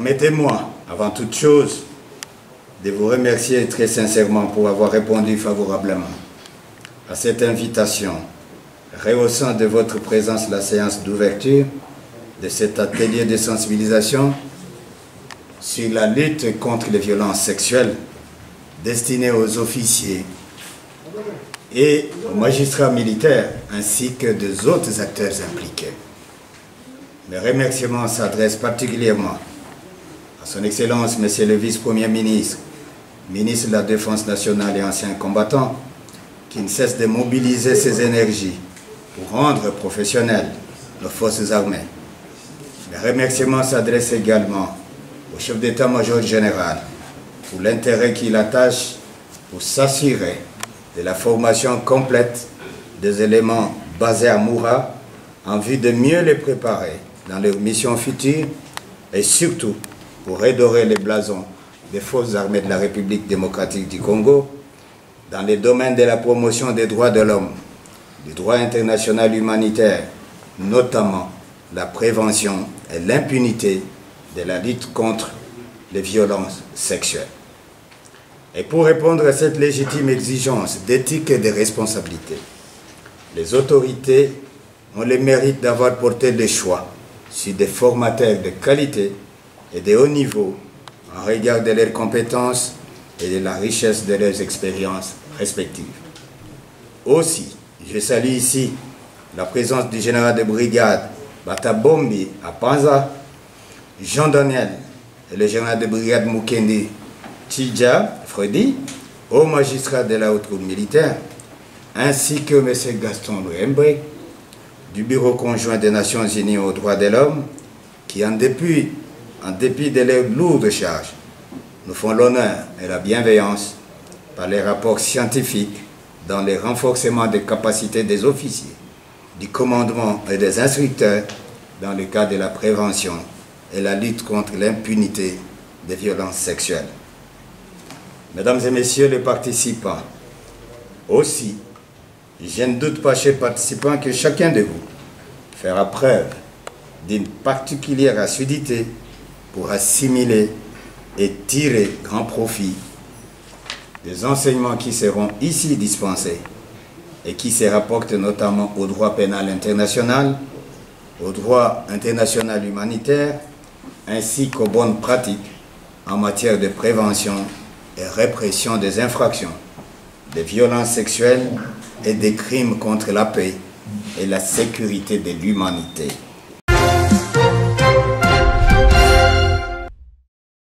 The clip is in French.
Permettez-moi, avant toute chose, de vous remercier très sincèrement pour avoir répondu favorablement à cette invitation, rehaussant de votre présence la séance d'ouverture de cet atelier de sensibilisation sur la lutte contre les violences sexuelles destiné aux officiers et aux magistrats militaires ainsi que des autres acteurs impliqués. Mes remerciements s'adressent particulièrement à son Excellence, Monsieur le Vice-Premier ministre, ministre de la Défense nationale et ancien combattant, qui ne cesse de mobiliser ses énergies pour rendre professionnelles nos forces armées. Mes remerciements s'adressent également au chef d'état-major général pour l'intérêt qu'il attache pour s'assurer de la formation complète des éléments basés à Moura en vue de mieux les préparer dans leurs missions futures et surtout pour redorer les blasons des forces armées de la République démocratique du Congo dans les domaines de la promotion des droits de l'homme, du droit international humanitaire, notamment la prévention et l'impunité de la lutte contre les violences sexuelles. Et pour répondre à cette légitime exigence d'éthique et de responsabilité, les autorités ont le mérite d'avoir porté le choix sur des formateurs de qualité et de haut niveau en regard de leurs compétences et de la richesse de leurs expériences respectives. Aussi, je salue ici la présence du général de brigade Batabombi à Panza, Jean Daniel et le général de brigade Mukendi Tidja Freddy, haut magistrat de la haute cour militaire, ainsi que M. Gaston Louembre, du Bureau conjoint des Nations Unies aux droits de l'homme, qui, en dépit de leurs lourdes charges, nous font l'honneur et la bienveillance par les rapports scientifiques dans le renforcement des capacités des officiers, du commandement et des instructeurs dans le cadre de la prévention et la lutte contre l'impunité des violences sexuelles. Mesdames et messieurs les participants, aussi, je ne doute pas chez les participants que chacun de vous fera preuve d'une particulière assiduité pour assimiler et tirer grand profit des enseignements qui seront ici dispensés et qui se rapportent notamment au droit pénal international, au droit international humanitaire, ainsi qu'aux bonnes pratiques en matière de prévention et répression des infractions, des violences sexuelles et des crimes contre la paix et la sécurité de l'humanité.